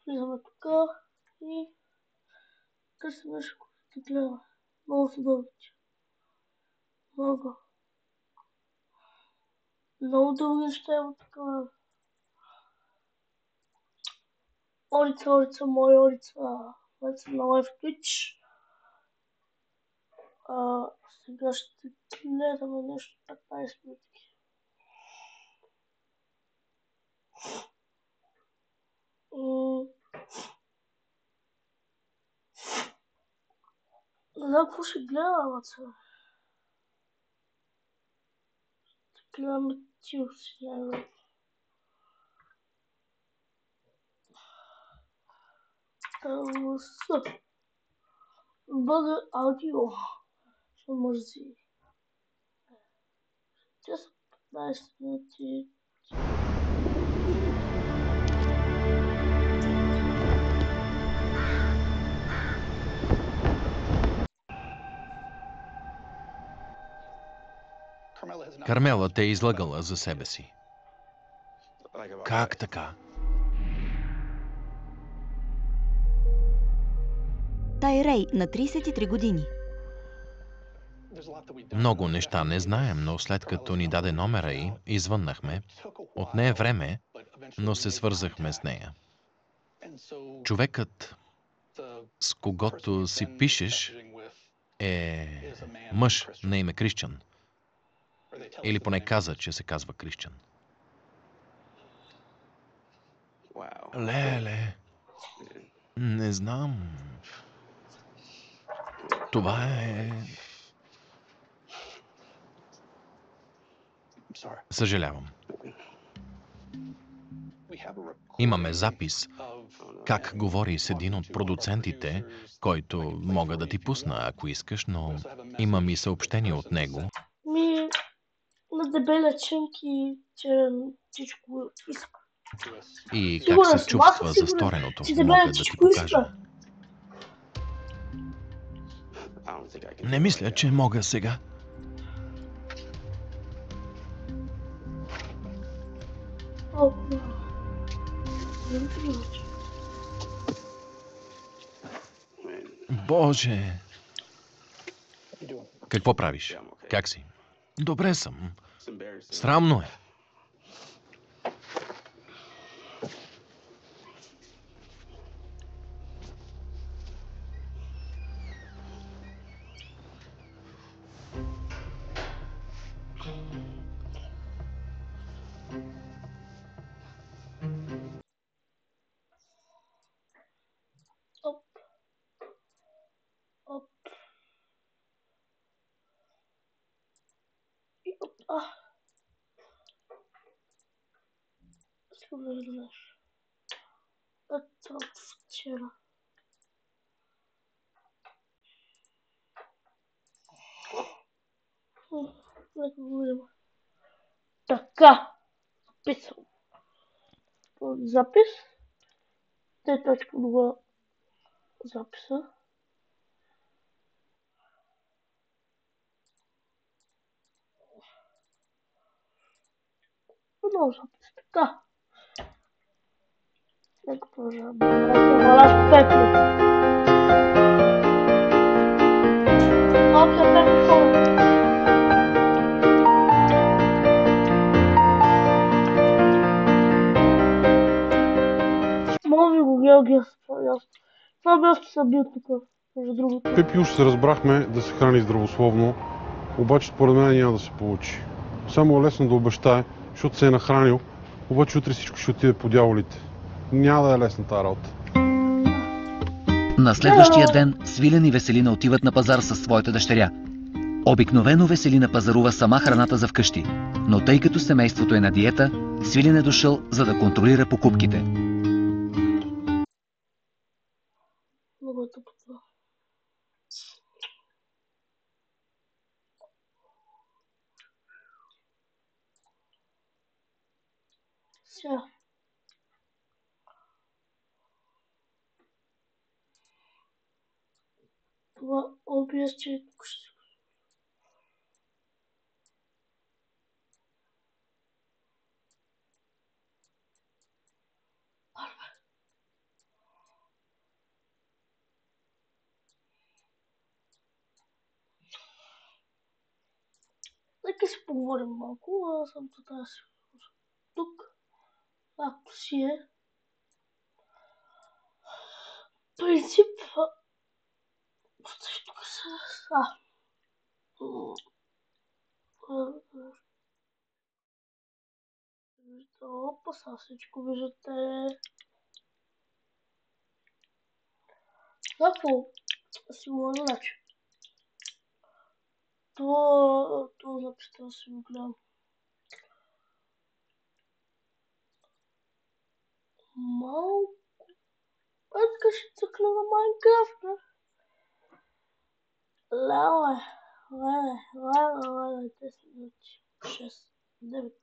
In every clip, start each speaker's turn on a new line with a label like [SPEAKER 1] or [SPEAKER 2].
[SPEAKER 1] Влизаме тук и търсим нещо, което да гледаме. Много са дълги. Много. Много дълги неща има тук. Орица, моя Орица. Влез съм на Live Twitch. Сега ще гледаме нещо 15 минути. Не знам какво ще гледам, аца. Ще гледаме Тилс, най-вероятно. Бъде аудио. Ще мързи. Те са 15 минути.
[SPEAKER 2] Кармела те е излъгала за себе си. Как така?
[SPEAKER 3] Тайрей на 33 години.
[SPEAKER 2] Много неща не знаем, но след като ни даде номера й, извъннахме. Отне е време, но се свързахме с нея. Човекът, с когото си пишеш, е мъж на име Кристиан. Или поне каза, че се казва Кристиан. Леле, не знам. Това е... Съжалявам. Имаме запис как говори с един от продуцентите, който мога да ти пусна, ако искаш, но имам и съобщение от него.
[SPEAKER 1] На дебеля ченки, че всичко иска.
[SPEAKER 2] И как се чувства за стореното, мога да ти покажа. Не мисля, че мога сега. Боже! Какво правиш? Как си? Добре съм. Срамно е.
[SPEAKER 1] Это вчера. Така. Записвам. Запис. Т.2 записа. Много запис. Така. Нека продължавам. Малко пекло. Малко пекло хора. Мога ви го Георгия с това ясно. Това бях, че съм бил тук, между другото.
[SPEAKER 4] Пепи уж се разбрахме да се храни здравословно, обаче според мен няма да се получи. Само е лесно да обещае, защото се е нахранил, обаче утре всичко ще отиде по дяволите. Няма да е лесна тази работа.
[SPEAKER 5] На следващия ден Свилен и Веселина отиват на пазар със своята дъщеря. Обикновено Веселина пазарува сама храната за вкъщи, но тъй като семейството е на диета, Свилен е дошъл, за да контролира покупките.
[SPEAKER 1] Много е тъпо това. Сега. Това OBS, че тук ще се... Нека си поговорим малко, аз съм така си тук. Както си е. Принцип. Тук са. Опа, сега всичко виждате. Какво? Симулен начин. Това записта да си го гледам. Малко. Така ще цъкна на Майнкрафт, не? Леле, 10, 6, 9.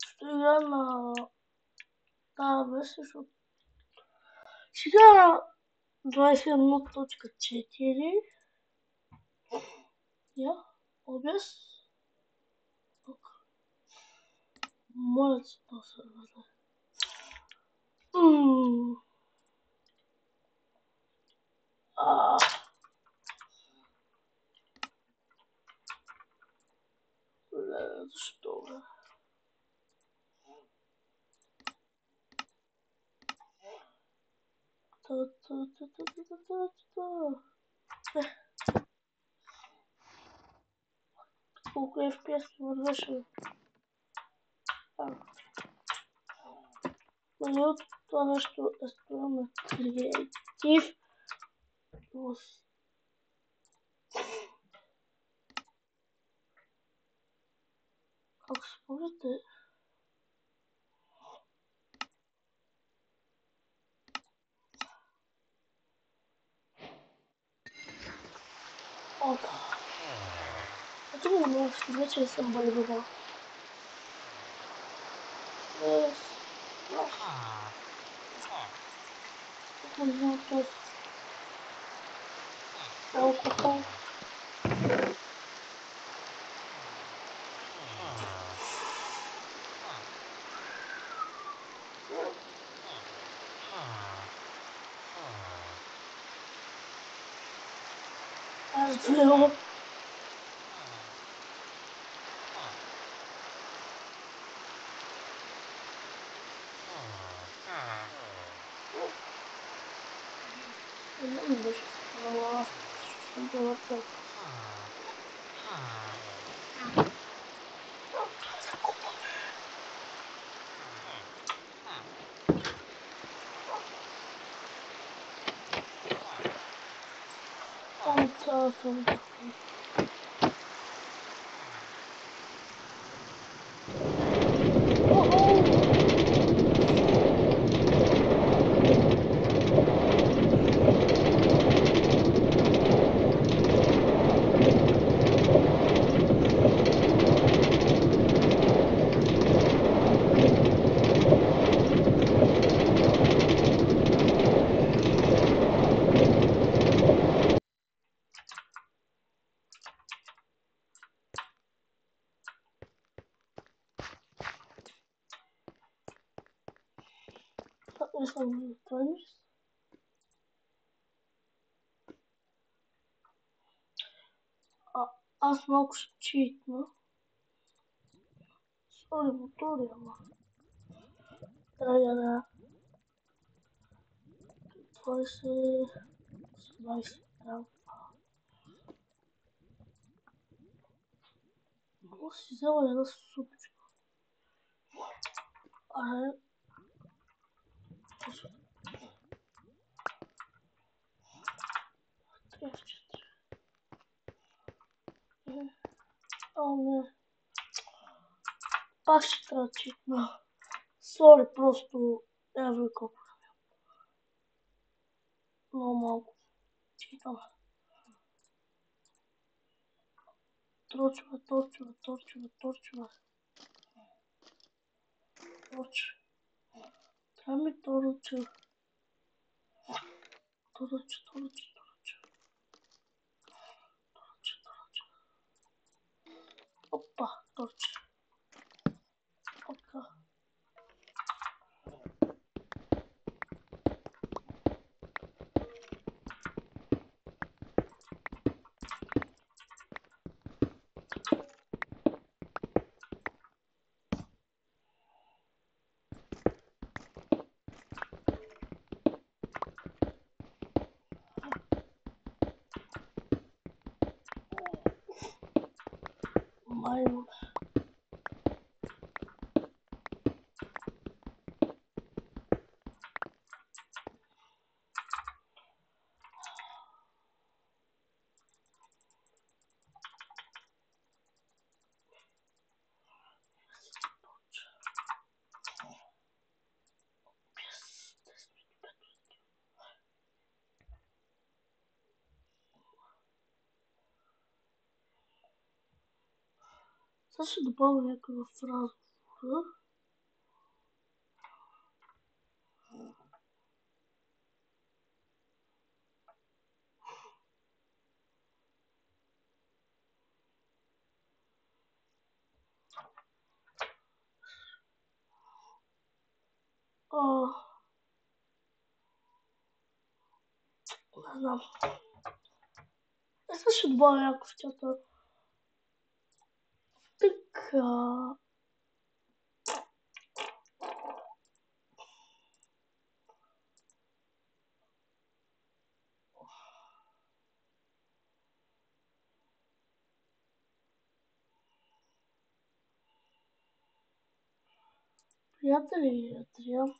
[SPEAKER 1] Ще игра на тази версия, защото сега на 21.4. Я, обяс. Моят се то се възе. Защо, бе? Колко FPS вървеше? Нали от това нещо е строено на креатив. Как спорите? Опа. Ето го много ще вече съм балибала. Алкохол. Разделено. Не беше спала. Ще бъда так. Аз малко ще читна. Сори, мотори, ама. Да. 20, да. Много си взела една супичка. Не. Пак ще трябва да читна. Сори, просто я ви колко. Много малко. Читам. Торчва. Трябва ми торчва. Опа, торчва. Опа. Това имаме. Сега ще добавя някой в разговора. Не знам. Сега ще добавя някой в чата. Така. Приятели, Адриан.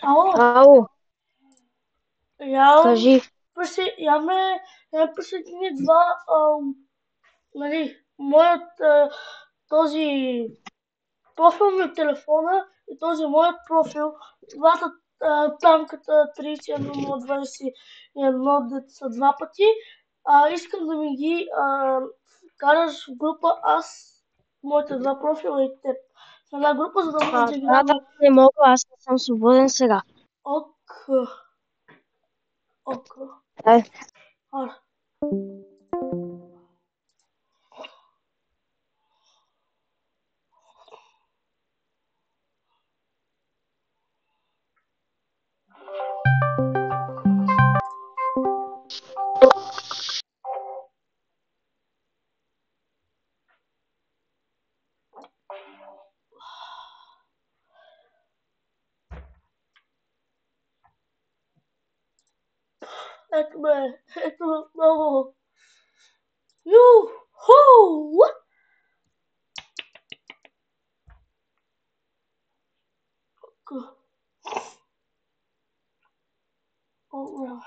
[SPEAKER 1] Ало,
[SPEAKER 6] Ало,
[SPEAKER 1] я
[SPEAKER 6] кажи.
[SPEAKER 1] ме присъедини два, нали, моят този профил на телефона и този моят профил, двата тамката 31 дето са два пъти, искам да ми ги караш в група аз, моите два профила и теб. В една група, за да може да играме.
[SPEAKER 6] Не мога, аз не съм свободен сега.
[SPEAKER 1] Ок.
[SPEAKER 6] Ай.
[SPEAKER 1] Аре. Ето ме, ето много. Юху! О,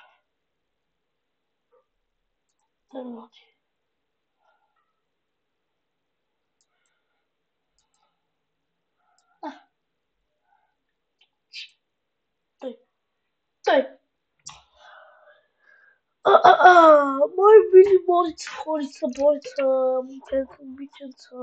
[SPEAKER 1] минути. Той. Мой мини Борица, Борица, момченца, момиченца.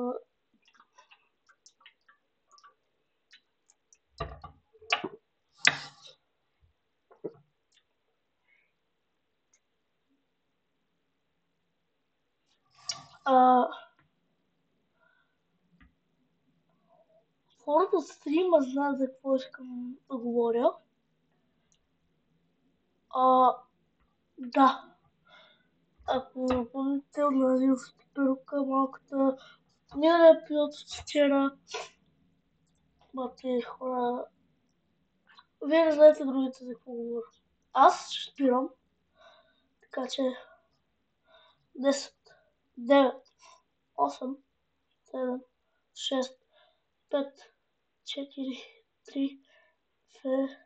[SPEAKER 1] Хората от стрима знаят за какво искам да говоря. Да. Ако помните от Назилската перука, малката не епизод от вчера. Мати хора. Вие не знаете другите за какво говоря. Аз ще спирам. Така че 10, 9, 8, 7, 6, 5, 4, 3, 2,